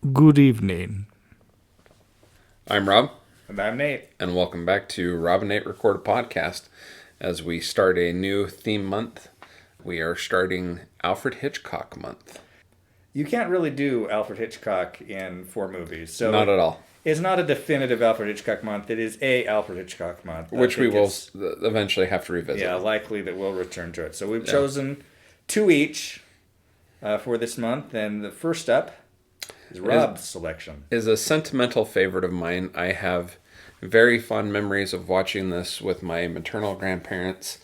Good evening. I'm Rob, And I'm Nate. and welcome back to Rob and Nate Record a Podcast. As we start a new theme month, we are starting Alfred Hitchcock month. You can't really do Alfred Hitchcock in 4 movies, so Not at all. it's not a definitive Alfred Hitchcock month. It is a Alfred Hitchcock month. Which we will eventually have to revisit. Yeah, likely that we'll return to it. So we've chosen two each for this month, and the first up is Rob's selection. Is a sentimental favorite of mine. I have very fond memories of watching this with my maternal grandparents.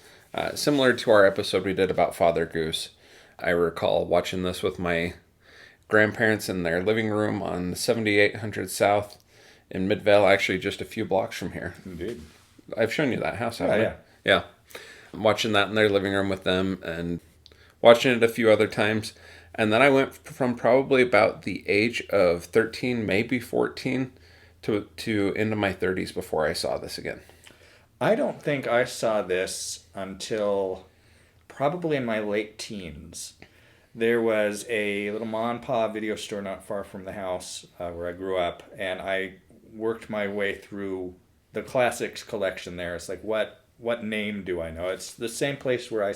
Similar to our episode we did about Father Goose. I recall watching this with my grandparents in their living room on 7800 South in Midvale, actually just a few blocks from here. Indeed. I've shown you that house, haven't I? Yeah. Yeah. Watching that in their living room with them and watching it a few other times. And then I went from probably about the age of 13, maybe 14, to into my 30s before I saw this again. I don't think I saw this until probably in my late teens. There was a little ma and pa video store not far from the house where I grew up, and I worked my way through the classics collection there. It's like, what name do I know? It's the same place where I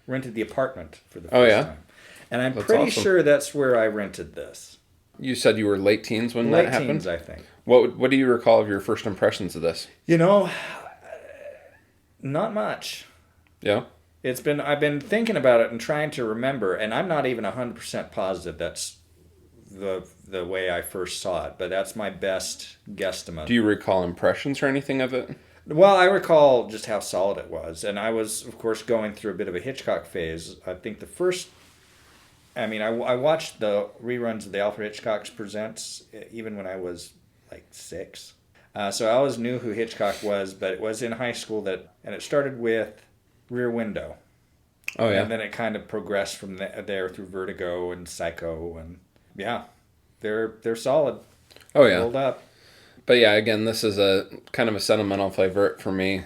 rented The Apartment for the first time. And I'm pretty sure that's where I rented this. You said you were late teens when Late that happened? teens, I think. What do you recall of your first impressions of this? You know, not much. Yeah? I've been thinking about it and trying to remember, and I'm not even 100% positive that's the way I first saw it, but that's my best guesstimate. Do you recall impressions or anything of it? Well, I recall just how solid it was, and I was, of course, going through a bit of a Hitchcock phase. I think I watched the reruns of the Alfred Hitchcock's Presents even when I was like 6. So I always knew who Hitchcock was, but it was in high school and it started with Rear Window. Oh, yeah. And then it kind of progressed from there through Vertigo and Psycho, and yeah, they're solid. Oh, yeah. Hold up. But yeah, again, this is a kind of a sentimental favorite for me.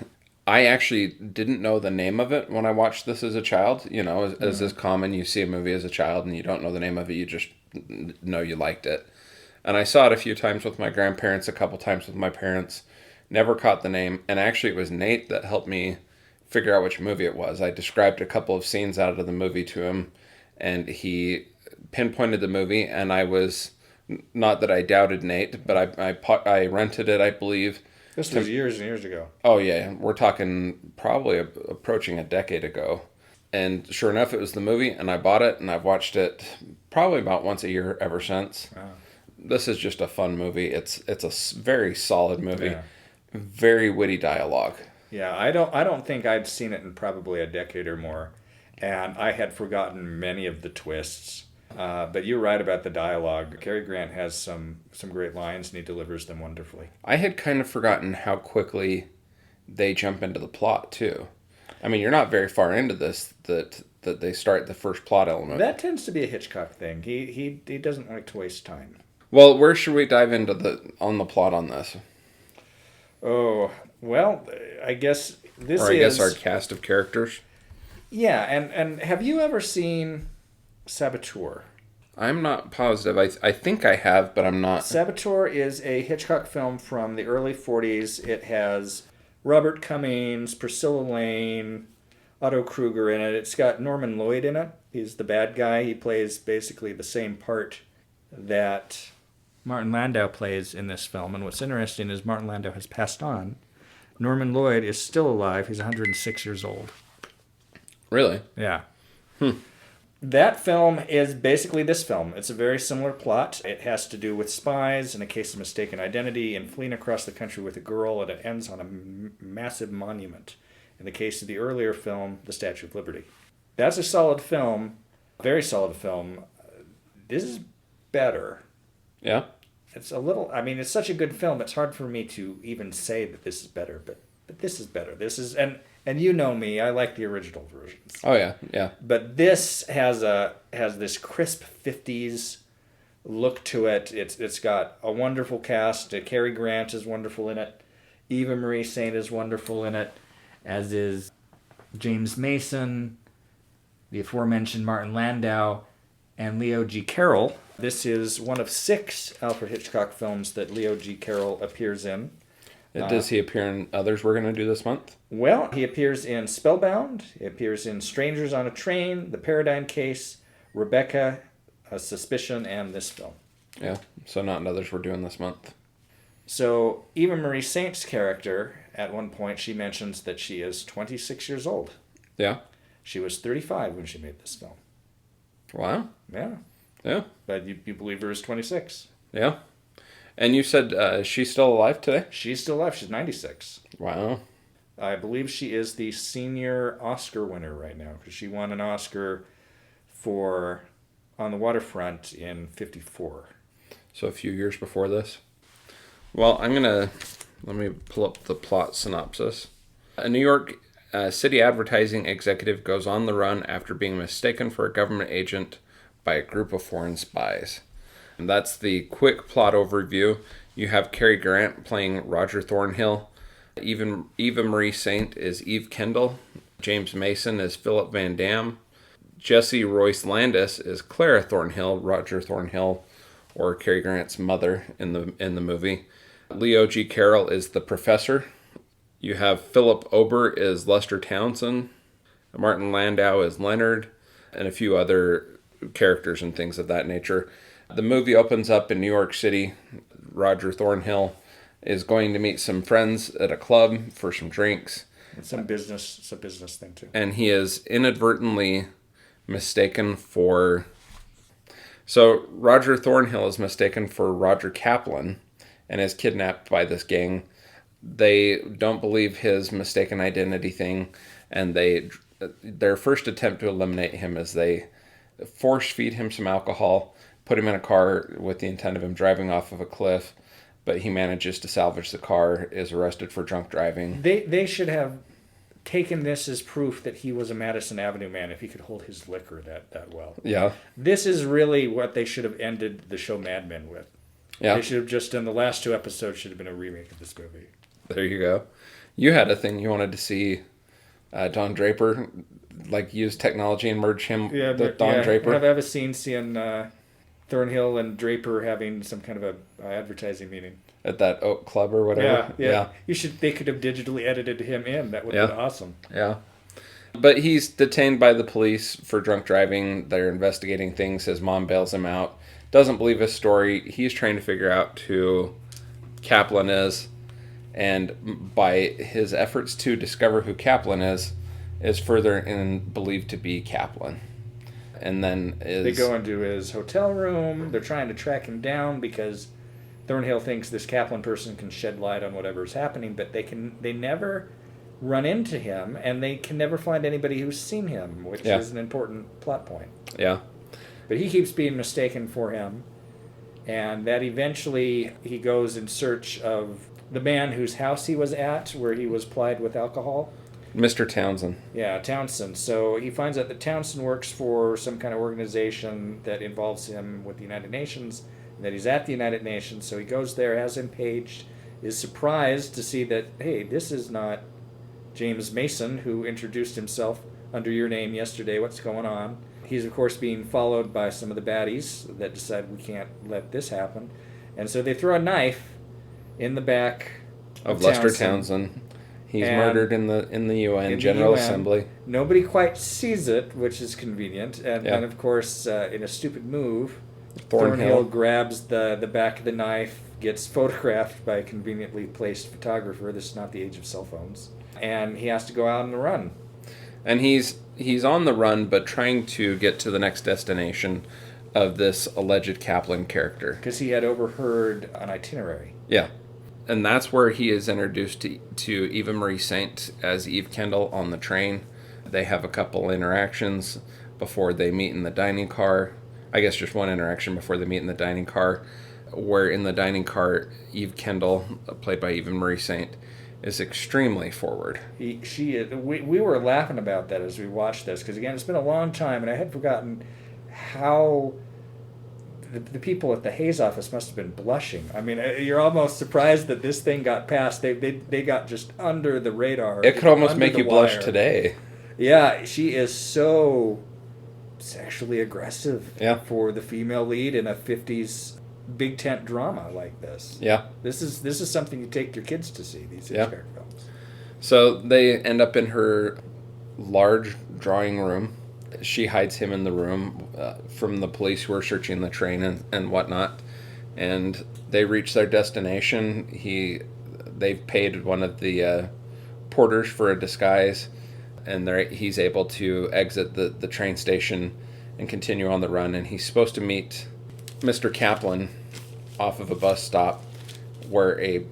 I actually didn't know the name of it when I watched this as a child. You know, as is common, you see a movie as a child and you don't know the name of it, you just know you liked it. And I saw it a few times with my grandparents, a couple times with my parents. Never caught the name. And actually, it was Nate that helped me figure out which movie it was. I described a couple of scenes out of the movie to him, and he pinpointed the movie, and I was, not that I doubted Nate, but I rented it, I believe. This was years and years ago. Oh, yeah. We're talking probably approaching a decade ago. And sure enough, it was the movie, and I bought it, and I've watched it probably about once a year ever since. Wow. This is just a fun movie. It's a very solid movie. Yeah. Very witty dialogue. Yeah, I don't think I'd seen it in probably a decade or more, and I had forgotten many of the twists. But you're right about the dialogue. Cary Grant has some great lines, and he delivers them wonderfully. I had kind of forgotten how quickly they jump into the plot, too. I mean, you're not very far into this that they start the first plot element. That tends to be a Hitchcock thing. He doesn't like to waste time. Well, where should we dive into the plot on this? Oh, well, I guess our cast of characters. Yeah, and have you ever seen Saboteur? I'm not positive. I think I have, but I'm not. Saboteur is a Hitchcock film from the early 40s. It has Robert Cummings, Priscilla Lane, Otto Kruger in it. It's got Norman Lloyd in it. He's the bad guy. He plays basically the same part that Martin Landau plays in this film. And what's interesting is Martin Landau has passed on. Norman Lloyd is still alive. He's 106 years old. Really? Yeah. That film is basically this film. It's a very similar plot. It has to do with spies and a case of mistaken identity and fleeing across the country with a girl, and it ends on a massive monument. In the case of the earlier film, The Statue of Liberty. That's a solid film. Very solid film. This is better. Yeah? It's it's such a good film, it's hard for me to even say that this is better, but this is better. This is, and you know me, I like the original versions. Oh, yeah, yeah. But this has this crisp 50s look to it. It's got a wonderful cast. Cary Grant is wonderful in it. Eva Marie Saint is wonderful in it, as is James Mason, the aforementioned Martin Landau, and Leo G. Carroll, This is one of 6 Alfred Hitchcock films that Leo G. Carroll appears in. Does he appear in others we're going to do this month? Well, he appears in Spellbound, he appears in Strangers on a Train, The Paradigm Case, Rebecca, A Suspicion, and this film. Yeah, so not in others we're doing this month. So Eva Marie Saint's character, at one point, she mentions that she is 26 years old. Yeah. She was 35 when she made this film. Wow. Yeah. Yeah. But you believe her is 26. Yeah. And you said she's still alive today? She's still alive. She's 96. Wow. I believe she is the senior Oscar winner right now because she won an Oscar for On the Waterfront in 54. So a few years before this. Well, let me pull up the plot synopsis. A New York city advertising executive goes on the run after being mistaken for a government agent by a group of foreign spies. And that's the quick plot overview. You have Cary Grant playing Roger Thornhill. Eva Marie Saint is Eve Kendall. James Mason is Philip Van Damme. Jessie Royce Landis is Clara Thornhill, Roger Thornhill, or Cary Grant's mother in the movie. Leo G. Carroll is the professor. You have Philip Ober is Lester Townsend. Martin Landau is Leonard, and a few other characters and things of that nature. The movie opens up in New York City. Roger Thornhill is going to meet some friends at a club for some drinks. It's a business thing too. And he is inadvertently mistaken for... So Roger Thornhill is mistaken for Roger Kaplan and is kidnapped by this gang. They don't believe his mistaken identity thing, and their first attempt to eliminate him is they force feed him some alcohol, put him in a car with the intent of him driving off of a cliff, but he manages to salvage the car, is arrested for drunk driving. They should have taken this as proof that he was a Madison Avenue man if he could hold his liquor that well. Yeah. This is really what they should have ended the show Mad Men with. Yeah. They should have just done the last 2 episodes should have been a remake of this movie. There you go. You had a thing you wanted to see Draper, like use technology and merge him with Don Draper. I have a scene seeing Thornhill and Draper having some kind of a advertising meeting at that Oak Club or whatever. Yeah. They could have digitally edited him in. That would have been awesome. Yeah. But he's detained by the police for drunk driving. They're investigating things. His mom bails him out. Doesn't believe his story. He's trying to figure out who Kaplan is. And by his efforts to discover who Kaplan is further believed to be Kaplan. And then they go into his hotel room. They're trying to track him down because Thornhill thinks this Kaplan person can shed light on whatever's happening, but they never run into him, and they can never find anybody who's seen him, which is an important plot point. Yeah. But he keeps being mistaken for him, and that eventually he goes in search of the man whose house he was at, where he was plied with alcohol. Mr. Townsend. Yeah, Townsend. So he finds out that Townsend works for some kind of organization that involves him with the United Nations, and that he's at the United Nations. So he goes there, has him paged, is surprised to see that, hey, this is not James Mason, who introduced himself under your name yesterday. What's going on? He's, of course, being followed by some of the baddies that decide we can't let this happen. And so they throw a knife in the back of Lester Townsend. He's murdered in the UN General Assembly. Nobody quite sees it, which is convenient. And then, of course, in a stupid move, Thornhill grabs the back of the knife, gets photographed by a conveniently placed photographer. This is not the age of cell phones. And he has to go out on the run. And he's on the run, but trying to get to the next destination of this alleged Kaplan character. Because he had overheard an itinerary. Yeah. And that's where he is introduced to Eva Marie Saint as Eve Kendall on the train. They have a couple interactions before they meet in the dining car. I guess just one interaction before they meet in the dining car, where in the dining car, Eve Kendall, played by Eva Marie Saint, is extremely forward. We were laughing about that as we watched this, because again, it's been a long time, and I had forgotten how the people at the Hayes office must have been blushing. I mean, you're almost surprised that this thing got passed. They got just under the radar. It could almost make you blush today. Yeah, she is so sexually aggressive Yeah. for the female lead in a 50s big tent drama like this. Yeah. This is something you take your kids to see, these Yeah. Hitchcock films. So they end up in her large drawing room. She hides him in the room from the police who are searching the train and whatnot. And they reach their destination. They've paid one of the porters for a disguise, and he's able to exit the train station and continue on the run. And he's supposed to meet Mr. Kaplan off of a bus stop where a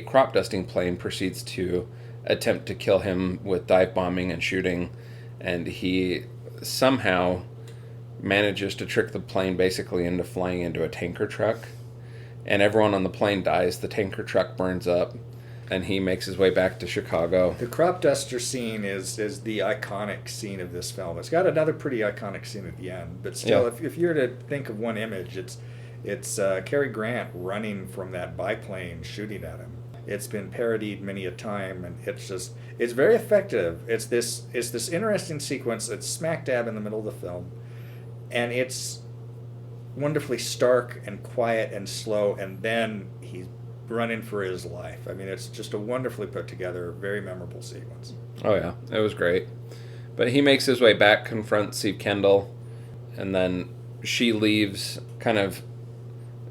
crop dusting plane, proceeds to attempt to kill him with dive bombing and shooting. And he somehow manages to trick the plane basically into flying into a tanker truck. And everyone on the plane dies. The tanker truck burns up. And he makes his way back to Chicago. The crop duster scene is the iconic scene of this film. It's got another pretty iconic scene at the end. But still, if you're to think of one image, it's Cary Grant running from that biplane shooting at him. It's been parodied many a time, and it's very effective. It's this interesting sequence that's smack dab in the middle of the film, and it's wonderfully stark and quiet and slow, and then he's running for his life. I mean, it's just a wonderfully put together, very memorable sequence. Oh yeah, it was great. But he makes his way back, confronts Eve Kendall, and then she leaves kind of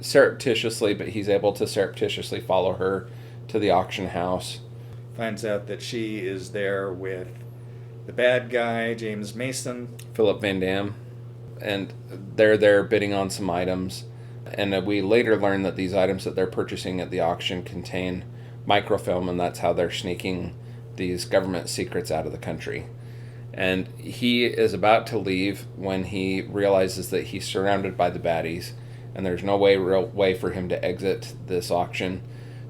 surreptitiously, but he's able to surreptitiously follow her to the auction house. Finds out that she is there with the bad guy, James Mason. Philip Van Damme. And they're there bidding on some items. And we later learn that these items that they're purchasing at the auction contain microfilm, and that's how they're sneaking these government secrets out of the country. And he is about to leave when he realizes that he's surrounded by the baddies, and there's no real way for him to exit this auction.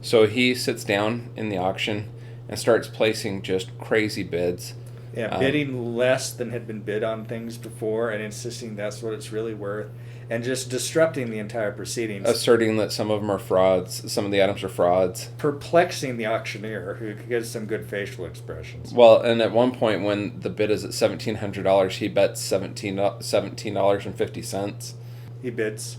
So he sits down in the auction and starts placing just crazy bids. Yeah, bidding less than had been bid on things before and insisting that's what it's really worth, and just disrupting the entire proceedings. Asserting that some of them are frauds, some of the items are frauds. Perplexing the auctioneer, who gives some good facial expressions. Well, and at one point when the bid is at $1,700, he bets $17.50. He bids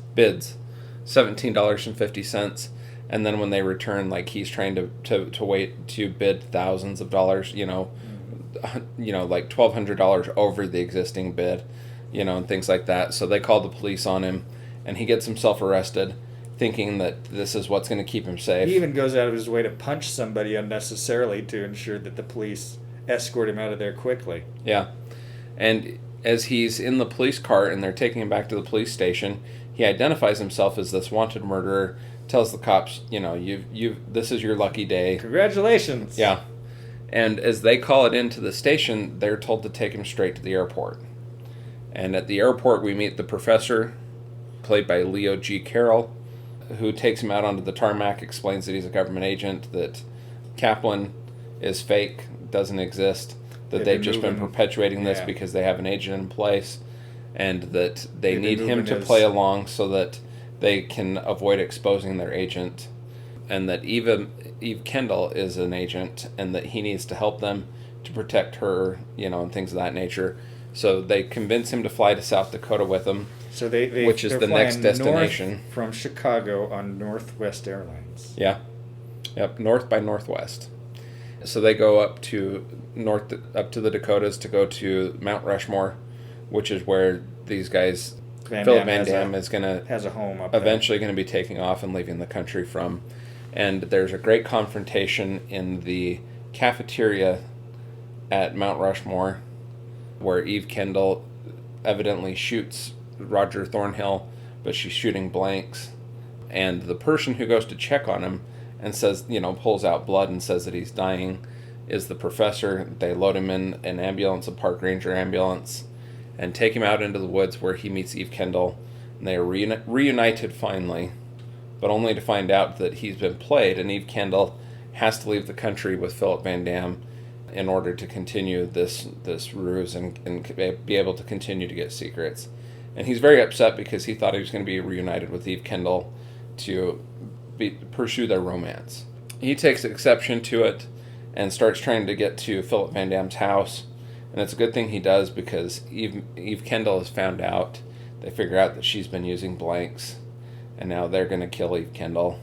$17.50. And then when they return, like, he's trying to wait to bid thousands of dollars, like $1,200 over the existing bid, and things like that. So they call the police on him, and he gets himself arrested, thinking that this is what's going to keep him safe. He even goes out of his way to punch somebody unnecessarily to ensure that the police escort him out of there quickly. Yeah. And as he's in the police car and they're taking him back to the police station, he identifies himself as this wanted murderer, tells the cops, this is your lucky day. Congratulations. Yeah. And as they call it into the station, they're told to take him straight to the airport. And at the airport, we meet the professor, played by Leo G. Carroll, who takes him out onto the tarmac, explains that he's a government agent, that Kaplan is fake, doesn't exist, that they've just been perpetuating this because they have an agent in place, and that they need him to play along so that they can avoid exposing their agent, and that Eve Kendall is an agent, and that he needs to help them to protect her, and things of that nature. So they convince him to fly to South Dakota with them, so which is the next destination. North from Chicago on Northwest Airlines. Yeah. Yep, North by Northwest. So they go up to the Dakotas to go to Mount Rushmore, which is where these guys, Philip Van Damme has a home up eventually going to be taking off and leaving the country from. And there's a great confrontation in the cafeteria at Mount Rushmore, where Eve Kendall evidently shoots Roger Thornhill, but she's shooting blanks. And the person who goes to check on him and says, pulls out blood and says that he's dying, is the professor. They load him in an ambulance, a park ranger ambulance, and take him out into the woods where he meets Eve Kendall. And they are reunited finally, but only to find out that he's been played, and Eve Kendall has to leave the country with Philip Van Damme in order to continue this ruse and be able to continue to get secrets. And he's very upset because he thought he was going to be reunited with Eve Kendall to pursue their romance. He takes exception to it and starts trying to get to Philip Van Damme's house, And it's a good thing he does, because Eve Kendall has found out. They figure out that she's been using blanks, and now they're going to kill Eve Kendall.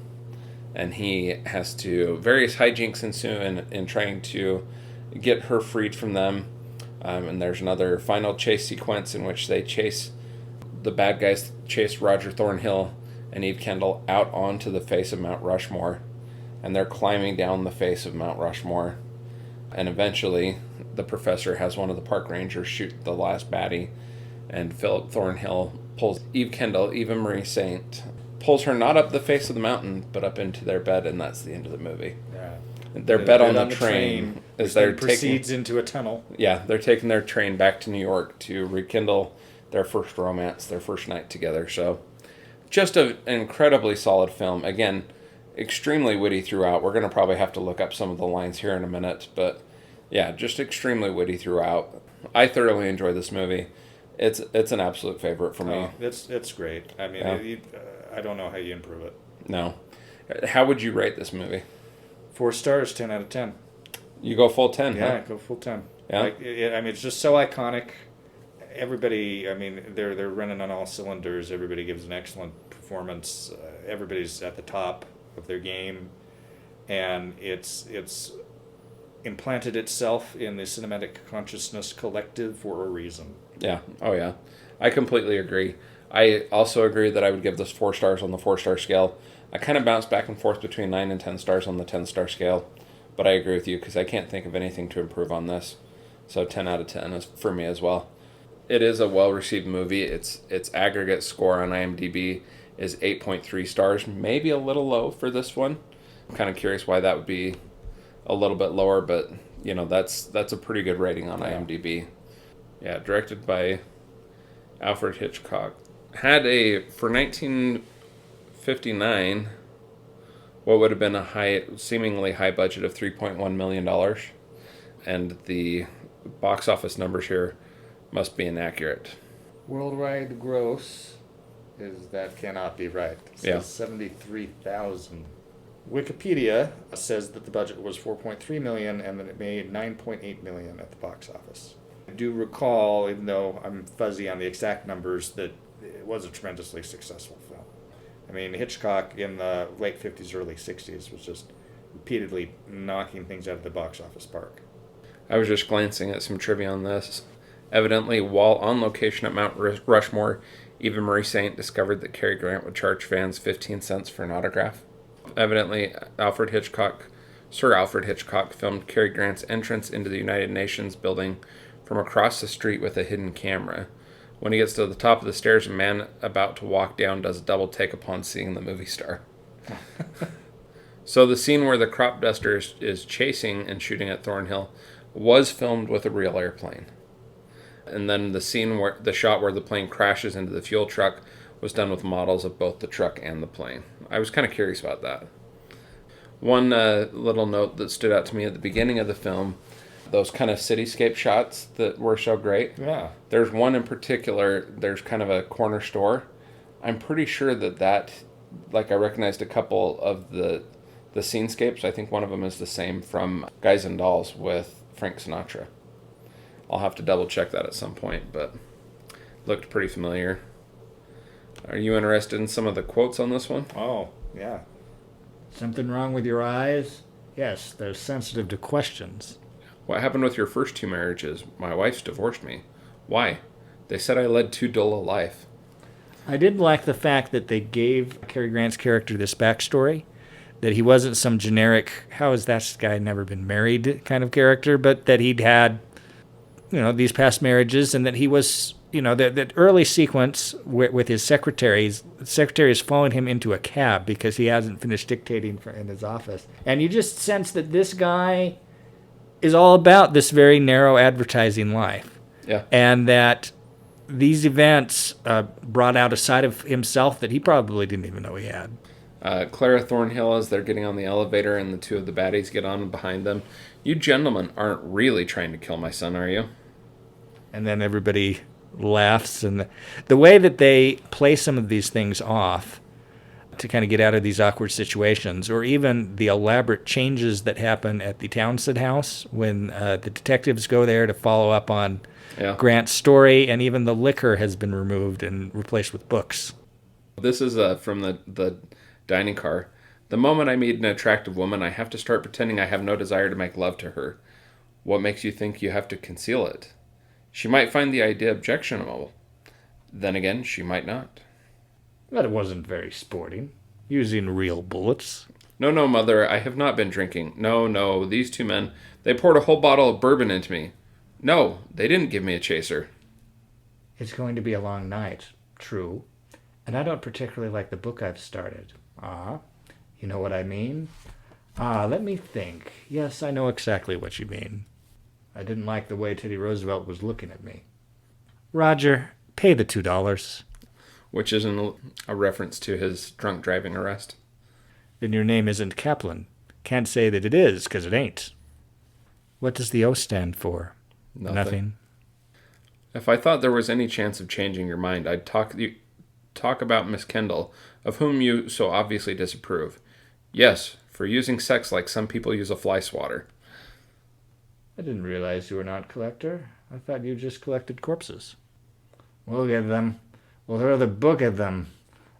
And he has to, various hijinks ensue in trying to get her freed from them. And there's another final chase sequence in which the bad guys chase Roger Thornhill and Eve Kendall out onto the face of Mount Rushmore. And they're climbing down the face of Mount Rushmore. And eventually, the professor has one of the park rangers shoot the last baddie, and Philip Thornhill pulls Eve Kendall, Eva Marie Saint, pulls her not up the face of the mountain, but up into their bed, and that's the end of the movie. Yeah. Their bed on the train as they proceeds into a tunnel. Yeah, they're taking their train back to New York to rekindle their first romance, their first night together. So, just an incredibly solid film. Again, extremely witty throughout. We're going to probably have to look up some of the lines here in a minute, but yeah, just extremely witty throughout. I thoroughly enjoy this movie. It's an absolute favorite for me. It's great. I mean, Yeah. I don't know how you improve it. No. How would you rate this movie? 4 stars, 10 out of 10. You go full 10, Yeah, huh? go full 10. Yeah. I mean, it's just so iconic. Everybody, I mean, they're running on all cylinders. Everybody gives an excellent performance. Everybody's at the top of their game, and it's implanted itself in the cinematic consciousness collective for a reason. Yeah. Oh, yeah. I completely agree. I also agree that I would give this 4 stars on the 4-star scale. I kind of bounce back and forth between 9 and 10 stars on the 10-star scale, but I agree with you because I can't think of anything to improve on this. So 10 out of 10 is for me as well. It is a well-received movie. Its aggregate score on IMDb is 8.3 stars, maybe a little low for this one. I'm kind of curious why that would be a little bit lower, but you know, that's a pretty good rating on IMDb. Yeah, directed by Alfred Hitchcock. Had for 1959, what would have been a seemingly high budget of $3.1 million, and the box office numbers here must be inaccurate. Worldwide gross that cannot be right. It says Yeah. 73,000. Wikipedia says that the budget was $4.3 million and that it made $9.8 million at the box office. I do recall, even though I'm fuzzy on the exact numbers, that it was a tremendously successful film. I mean, Hitchcock in the late 50s, early 60s was just repeatedly knocking things out of the box office park. I was just glancing at some trivia on this. Evidently, while on location at Mount Rushmore, Eva Marie Saint discovered that Cary Grant would charge fans 15 cents for an autograph. Evidently, Sir Alfred Hitchcock filmed Cary Grant's entrance into the United Nations building from across the street with a hidden camera. When he gets to the top of the stairs, a man about to walk down does a double take upon seeing the movie star. So the scene where the crop duster is chasing and shooting at Thornhill was filmed with a real airplane. And then the shot where the plane crashes into the fuel truck was done with models of both the truck and the plane. I was kind of curious about that. One little note that stood out to me at the beginning of the film, those kind of cityscape shots that were so great. Yeah. There's one in particular, there's kind of a corner store. I'm pretty sure that I recognized a couple of the scenescapes. I think one of them is the same from Guys and Dolls with Frank Sinatra. I'll have to double check that at some point, but looked pretty familiar. Are you interested in some of the quotes on this one? Oh, yeah. Something wrong with your eyes? Yes, they're sensitive to questions. What happened with your first 2 marriages? My wife's divorced me. Why? They said I led too dull a life. I did like the fact that they gave Cary Grant's character this backstory, that he wasn't some generic, how has that guy never been married kind of character, but that he'd had, these past marriages, and that he was, that early sequence with his secretary is following him into a cab because he hasn't finished dictating in his office. And you just sense that this guy is all about this very narrow advertising life. Yeah. And that these events brought out a side of himself that he probably didn't even know he had. Clara Thornhill, as they're getting on the elevator and the 2 of the baddies get on behind them. You gentlemen aren't really trying to kill my son, are you? And then everybody laughs. And the way that they play some of these things off to kind of get out of these awkward situations, or even the elaborate changes that happen at the Townsend house when the detectives go there to follow up on Yeah. Grant's story, and even the liquor has been removed and replaced with books. This is from the dining car. The moment I meet an attractive woman, I have to start pretending I have no desire to make love to her. What makes you think you have to conceal it? She might find the idea objectionable. Then again, she might not. But it wasn't very sporting, using real bullets. No, no, mother, I have not been drinking. No, no, these two men, they poured a whole bottle of bourbon into me. No, they didn't give me a chaser. It's going to be a long night, true. And I don't particularly like the book I've started. You know what I mean? Let me think. Yes, I know exactly what you mean. I didn't like the way Teddy Roosevelt was looking at me. Roger, pay the $2. Which is a reference to his drunk driving arrest. Then your name isn't Kaplan. Can't say that it is, 'cause it ain't. What does the O stand for? Nothing. If I thought there was any chance of changing your mind, I'd talk about Miss Kendall, of whom you so obviously disapprove. Yes, for using sex like some people use a fly swatter. I didn't realize you were not a collector. I thought you just collected corpses. We'll get them. We'll throw the book at them.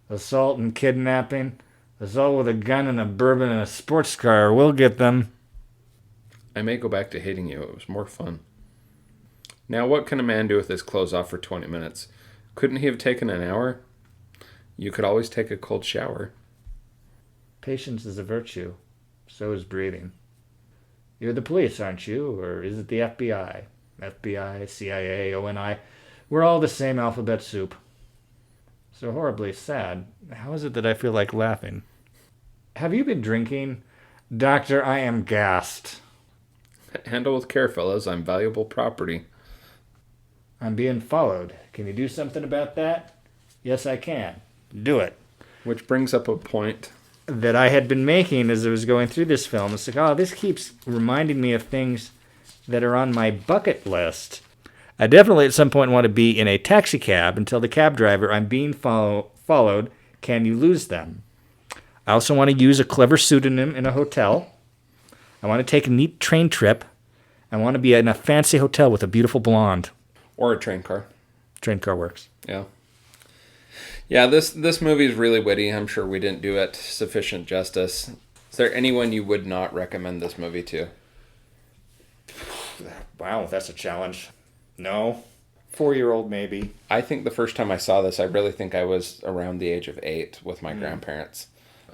Assault and kidnapping. Assault with a gun and a bourbon and a sports car. We'll get them. I may go back to hating you. It was more fun. Now, what can a man do with his clothes off for 20 minutes? Couldn't he have taken an hour? You could always take a cold shower. Patience is a virtue. So is breathing. You're the police, aren't you? Or is it the FBI? FBI, CIA, ONI. We're all the same alphabet soup. So horribly sad. How is it that I feel like laughing? Have you been drinking? Doctor, I am gassed. Handle with care, fellas. I'm valuable property. I'm being followed. Can you do something about that? Yes, I can. Do it. Which brings up a point. That I had been making as I was going through this film. It's like, this keeps reminding me of things that are on my bucket list. I definitely at some point want to be in a taxi cab and tell the cab driver I'm being followed. Can you lose them? I also want to use a clever pseudonym in a hotel. I want to take a neat train trip. I want to be in a fancy hotel with a beautiful blonde. Or a train car. Train car works. Yeah. Yeah, this movie is really witty. I'm sure we didn't do it sufficient justice. Is there anyone you would not recommend this movie to? Wow, that's a challenge. No. 4-year-old maybe. I think the first time I saw this, I really think I was around the age of 8 with my grandparents.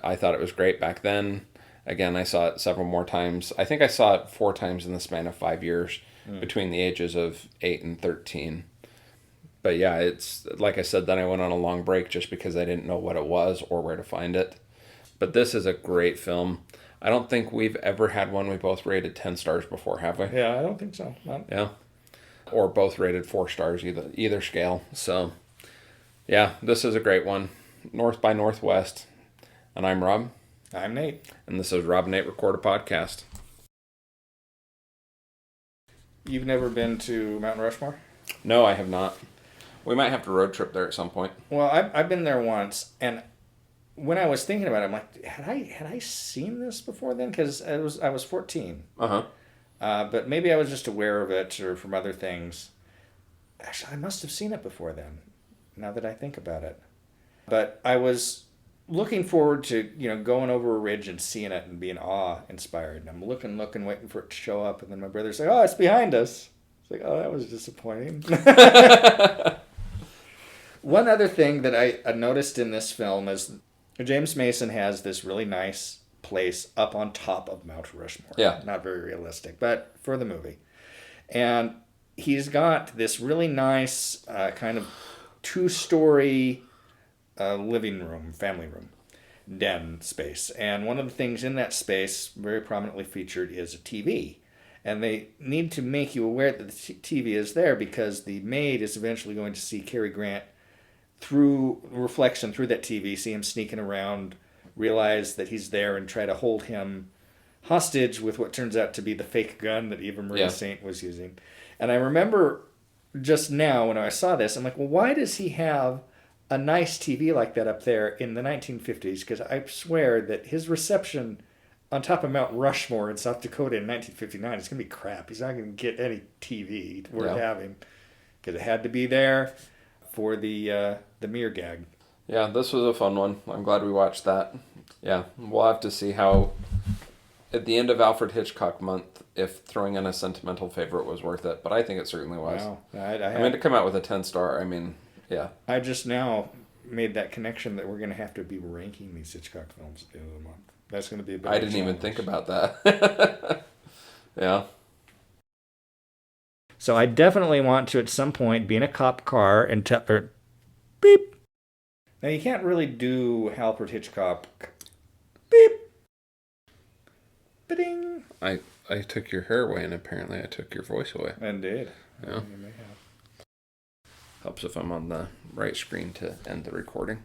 I thought it was great back then. Again, I saw it several more times. I think I saw it 4 times in the span of 5 years between the ages of 8 and 13. But yeah, it's like I said, then I went on a long break just because I didn't know what it was or where to find it. But this is a great film. I don't think we've ever had one we both rated 10 stars before, have we? Yeah, I don't think so. No. Yeah. Or both rated 4 stars, either scale. So, yeah, this is a great one. North by Northwest. And I'm Rob. I'm Nate. And this is Rob and Nate Record a Podcast. You've never been to Mount Rushmore? No, I have not. We might have to road trip there at some point. Well, I've been there once, and when I was thinking about it, I'm like, had I seen this before then? Because I was 14. Uh-huh. But maybe I was just aware of it or from other things. Actually, I must have seen it before then, now that I think about it. But I was looking forward to, going over a ridge and seeing it and being awe-inspired. And I'm looking, waiting for it to show up. And then my brother's like, it's behind us. It's like, that was disappointing. One other thing that I noticed in this film is James Mason has this really nice place up on top of Mount Rushmore. Yeah. Not very realistic, but for the movie. And he's got this really nice kind of 2-story living room, family room, den space. And one of the things in that space, very prominently featured, is a TV. And they need to make you aware that the TV is there because the maid is eventually going to see Cary Grant through reflection through that TV, see him sneaking around, realize that he's there and try to hold him hostage with what turns out to be the fake gun that Eva Marie Saint was using. And I remember just now when I saw this, I'm like, well, why does he have a nice TV like that up there in the 1950s, because I swear that his reception on top of Mount Rushmore in South Dakota in 1959 is going to be crap. He's not going to get any TV worth having, because it had to be there for the mirror gag. Yeah, this was a fun one. I'm glad we watched that. Yeah, we'll have to see how, at the end of Alfred Hitchcock month, if throwing in a sentimental favorite was worth it. But I think it certainly was. Wow. I mean, to come out with a 10-star, I mean, yeah. I just now made that connection that we're going to have to be ranking these Hitchcock films at the end of the month. That's going to be a bit I didn't even think about that. Yeah. So I definitely want to, at some point, be in a cop car and tell her, beep. Now, you can't really do Alfred Hitchcock. Beep. Ba-ding. I took your hair away, and apparently I took your voice away. Indeed. Yeah. You may have. Helps if I'm on the right screen to end the recording.